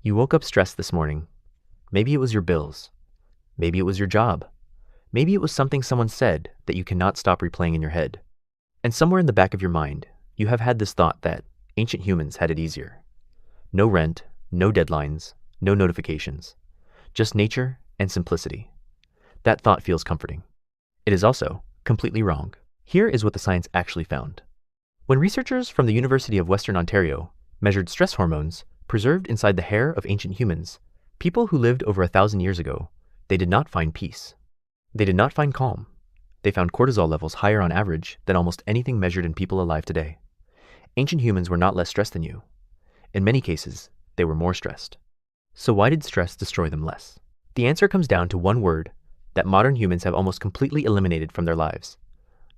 You woke up stressed this morning. Maybe it was your bills. Maybe it was your job. Maybe it was something someone said that you cannot stop replaying in your head. And somewhere in the back of your mind, you have had this thought that ancient humans had it easier. No rent, no deadlines, no notifications. Just nature and simplicity. That thought feels comforting. It is also completely wrong. Here is what the science actually found. When researchers from the University of Western Ontario measured stress hormones preserved inside the hair of ancient humans, people who lived over 1,000 years ago, they did not find peace. They did not find calm. They found cortisol levels higher on average than almost anything measured in people alive today. Ancient humans were not less stressed than you. In many cases, they were more stressed. So why did stress destroy them less? The answer comes down to one word that modern humans have almost completely eliminated from their lives.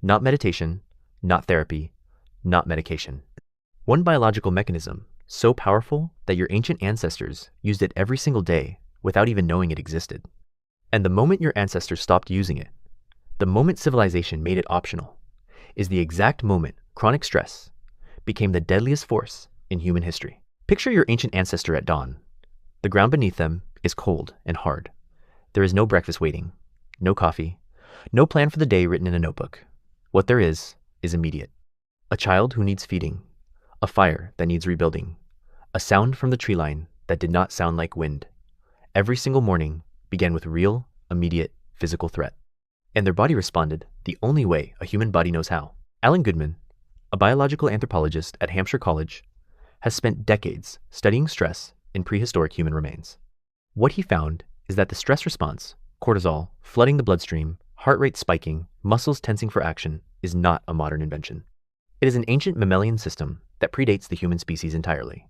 Not meditation, not therapy, not medication. One biological mechanism so powerful that your ancient ancestors used it every single day without even knowing it existed. And the moment your ancestors stopped using it, the moment civilization made it optional, is the exact moment chronic stress became the deadliest force in human history. Picture your ancient ancestor at dawn. The ground beneath them is cold and hard. There is no breakfast waiting, no coffee, no plan for the day written in a notebook. What there is immediate. A child who needs feeding, a fire that needs rebuilding, a sound from the tree line that did not sound like wind. Every single morning began with real, immediate physical threat. And their body responded the only way a human body knows how. Alan Goodman, a biological anthropologist at Hampshire College, has spent decades studying stress in prehistoric human remains. What he found is that the stress response, cortisol flooding the bloodstream, heart rate spiking, muscles tensing for action, is not a modern invention. It is an ancient mammalian system that predates the human species entirely.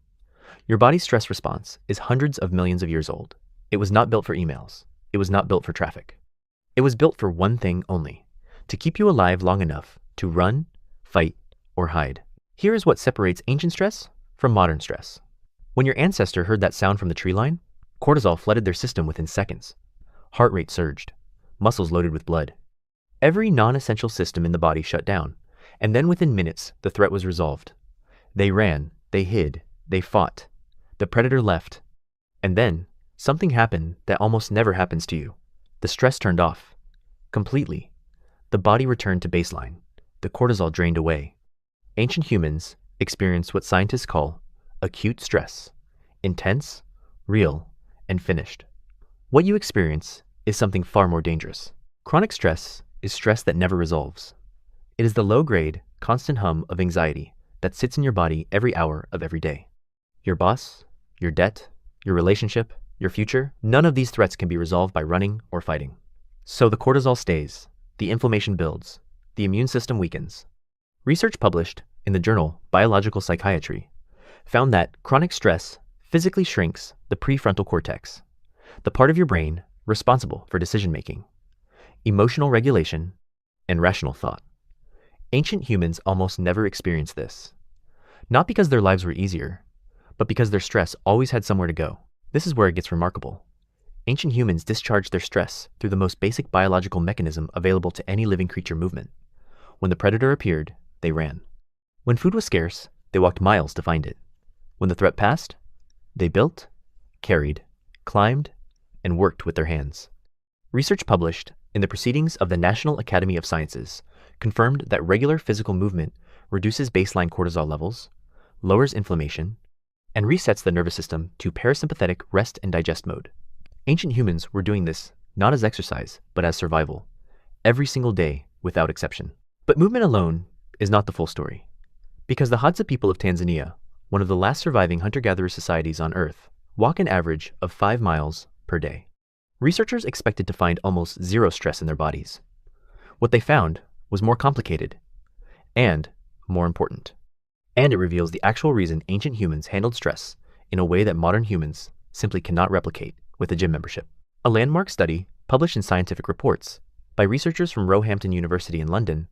Your body's stress response is hundreds of millions of years old. It was not built for emails. It was not built for traffic. It was built for one thing only: to keep you alive long enough to run, fight, or hide. Here is what separates ancient stress from modern stress. When your ancestor heard that sound from the tree line, cortisol flooded their system within seconds. Heart rate surged, muscles loaded with blood. Every non-essential system in the body shut down, and then within minutes, the threat was resolved. They ran, they hid, they fought. The predator left. And then, something happened that almost never happens to you. The stress turned off. Completely. The body returned to baseline. The cortisol drained away. Ancient humans experienced what scientists call acute stress. Intense, real, and finished. What you experience is something far more dangerous. Chronic stress is stress that never resolves. It is the low-grade, constant hum of anxiety that sits in your body every hour of every day. Your boss, your debt, your relationship, your future, none of these threats can be resolved by running or fighting. So the cortisol stays, the inflammation builds, the immune system weakens. Research published in the journal Biological Psychiatry found that chronic stress physically shrinks the prefrontal cortex, the part of your brain responsible for decision-making, emotional regulation, and rational thought. Ancient humans almost never experienced this. Not because their lives were easier, but because their stress always had somewhere to go. This is where it gets remarkable. Ancient humans discharged their stress through the most basic biological mechanism available to any living creature: movement. When the predator appeared, they ran. When food was scarce, they walked miles to find it. When the threat passed, they built, carried, climbed, and worked with their hands. Research published in the Proceedings of the National Academy of Sciences confirmed that regular physical movement reduces baseline cortisol levels, lowers inflammation, and resets the nervous system to parasympathetic rest and digest mode. Ancient humans were doing this not as exercise, but as survival, every single day without exception. But movement alone is not the full story, because the Hadza people of Tanzania, one of the last surviving hunter-gatherer societies on Earth, walk an average of 5 miles per day. Researchers expected to find almost zero stress in their bodies. What they found was more complicated and more important. And it reveals the actual reason ancient humans handled stress in a way that modern humans simply cannot replicate with a gym membership. A landmark study published in Scientific Reports by researchers from Roehampton University in London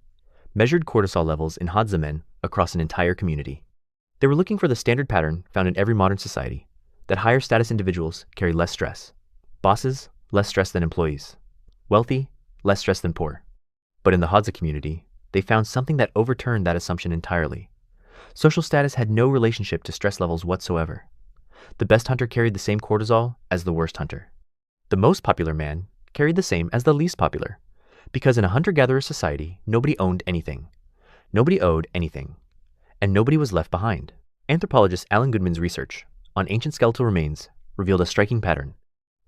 measured cortisol levels in Hadza men across an entire community. They were looking for the standard pattern found in every modern society, that higher status individuals carry less stress. Bosses, less stress than employees. Wealthy, less stress than poor. But in the Hadza community, they found something that overturned that assumption entirely. Social status had no relationship to stress levels whatsoever. The best hunter carried the same cortisol as the worst hunter. The most popular man carried the same as the least popular, because in a hunter-gatherer society, nobody owned anything, nobody owed anything, and nobody was left behind. Anthropologist Alan Goodman's research on ancient skeletal remains revealed a striking pattern.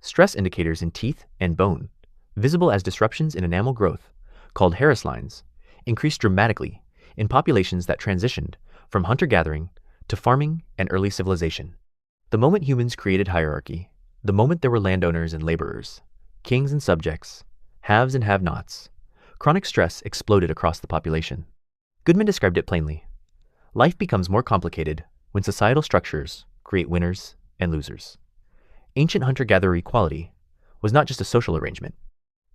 Stress indicators in teeth and bone, visible as disruptions in enamel growth, called Harris lines, increased dramatically in populations that transitioned from hunter-gathering to farming and early civilization. The moment humans created hierarchy, the moment there were landowners and laborers, kings and subjects, haves and have-nots, chronic stress exploded across the population. Goodman described it plainly. Life becomes more complicated when societal structures create winners and losers. Ancient hunter-gatherer equality was not just a social arrangement.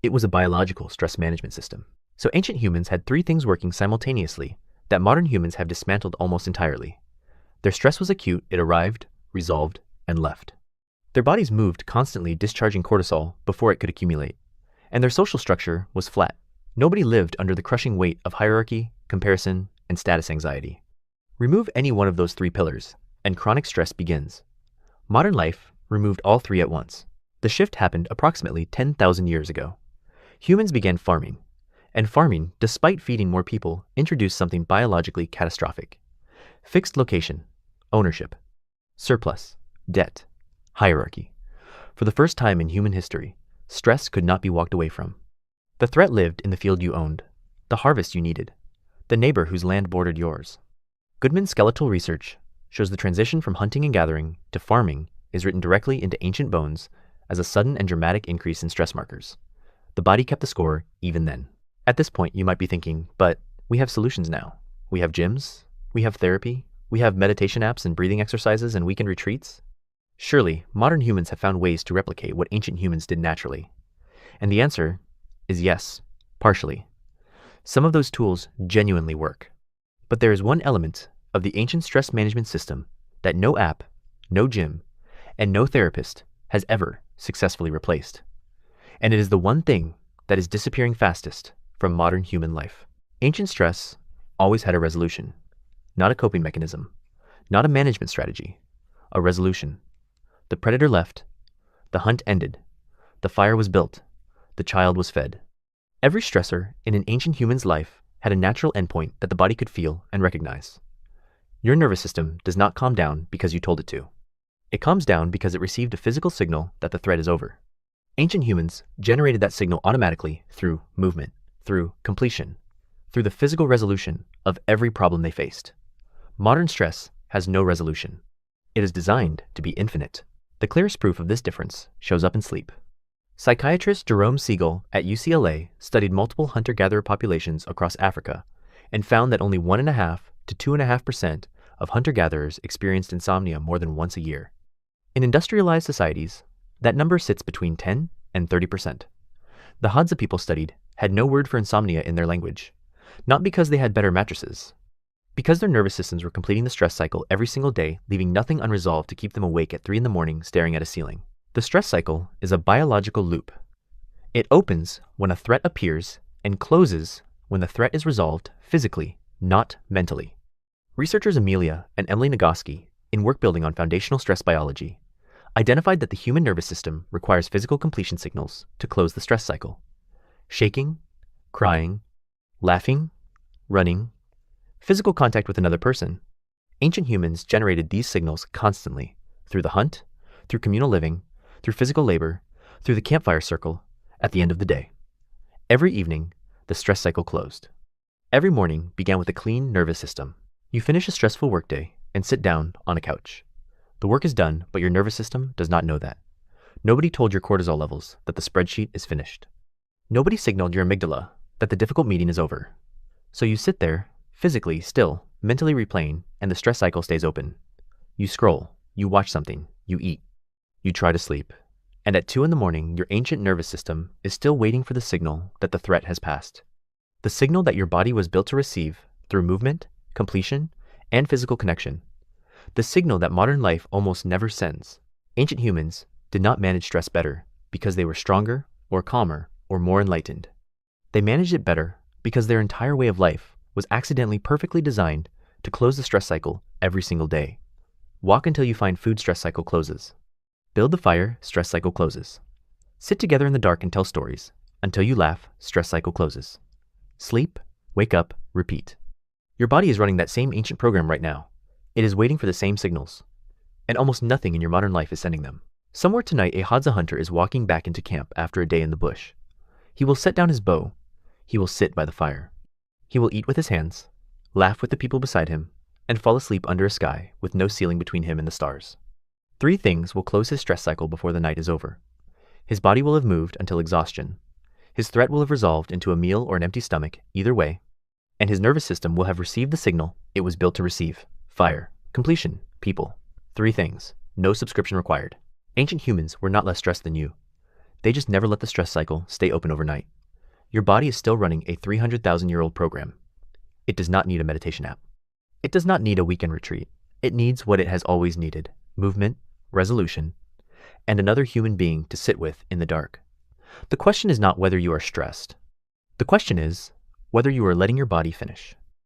It was a biological stress management system. So ancient humans had three things working simultaneously that modern humans have dismantled almost entirely. Their stress was acute, it arrived, resolved, and left. Their bodies moved, constantly discharging cortisol before it could accumulate. And their social structure was flat. Nobody lived under the crushing weight of hierarchy, comparison, and status anxiety. Remove any one of those three pillars, and chronic stress begins. Modern life removed all three at once. The shift happened approximately 10,000 years ago. Humans began farming, and farming, despite feeding more people, introduced something biologically catastrophic. Fixed location, ownership, surplus, debt, hierarchy. For the first time in human history, stress could not be walked away from. The threat lived in the field you owned, the harvest you needed, the neighbor whose land bordered yours. Goodman's skeletal research shows the transition from hunting and gathering to farming is written directly into ancient bones as a sudden and dramatic increase in stress markers. The body kept the score even then. At this point, you might be thinking, but we have solutions now. We have gyms, we have therapy, we have meditation apps and breathing exercises and weekend retreats. Surely, modern humans have found ways to replicate what ancient humans did naturally. And the answer is yes, partially. Some of those tools genuinely work. But there is one element of the ancient stress management system that no app, no gym, and no therapist has ever successfully replaced. And it is the one thing that is disappearing fastest from modern human life. Ancient stress always had a resolution, not a coping mechanism, not a management strategy, a resolution. The predator left, the hunt ended, the fire was built, the child was fed. Every stressor in an ancient human's life had a natural endpoint that the body could feel and recognize. Your nervous system does not calm down because you told it to. It calms down because it received a physical signal that the threat is over. Ancient humans generated that signal automatically through movement, through completion, through the physical resolution of every problem they faced. Modern stress has no resolution. It is designed to be infinite. The clearest proof of this difference shows up in sleep. Psychiatrist Jerome Siegel at UCLA studied multiple hunter-gatherer populations across Africa and found that only 1.5% to 2.5% of hunter-gatherers experienced insomnia more than once a year. In industrialized societies, that number sits between 10 and 30%. The Hadza people studied had no word for insomnia in their language, not because they had better mattresses, because their nervous systems were completing the stress cycle every single day, leaving nothing unresolved to keep them awake at 3 a.m. staring at a ceiling. The stress cycle is a biological loop. It opens when a threat appears and closes when the threat is resolved physically, not mentally. Researchers Amelia and Emily Nagoski, in work building on foundational stress biology, identified that the human nervous system requires physical completion signals to close the stress cycle. Shaking, crying, laughing, running, physical contact with another person. Ancient humans generated these signals constantly through the hunt, through communal living, through physical labor, through the campfire circle, at the end of the day. Every evening, the stress cycle closed. Every morning began with a clean nervous system. You finish a stressful workday and sit down on a couch. The work is done, but your nervous system does not know that. Nobody told your cortisol levels that the spreadsheet is finished. Nobody signaled your amygdala that the difficult meeting is over. So you sit there, physically still, mentally replaying, and the stress cycle stays open. You scroll, you watch something, you eat. You try to sleep, and at 2 a.m, your ancient nervous system is still waiting for the signal that the threat has passed. The signal that your body was built to receive through movement, completion, and physical connection. The signal that modern life almost never sends. Ancient humans did not manage stress better because they were stronger or calmer or more enlightened. They managed it better because their entire way of life was accidentally perfectly designed to close the stress cycle every single day. Walk until you find food stress cycle closes. Build the fire, stress cycle closes. Sit together in the dark and tell stories. Until you laugh, stress cycle closes. Sleep, wake up, repeat. Your body is running that same ancient program right now. It is waiting for the same signals. And almost nothing in your modern life is sending them. Somewhere tonight, a Hadza hunter is walking back into camp after a day in the bush. He will set down his bow. He will sit by the fire. He will eat with his hands, laugh with the people beside him, and fall asleep under a sky with no ceiling between him and the stars. 3 things will close his stress cycle before the night is over. His body will have moved until exhaustion. His threat will have resolved into a meal or an empty stomach, either way. And his nervous system will have received the signal it was built to receive. Fire, completion, people. 3 things, no subscription required. Ancient humans were not less stressed than you. They just never let the stress cycle stay open overnight. Your body is still running a 300,000-year-old program. It does not need a meditation app. It does not need a weekend retreat. It needs what it has always needed: movement, resolution, and another human being to sit with in the dark. The question is not whether you are stressed. The question is whether you are letting your body finish.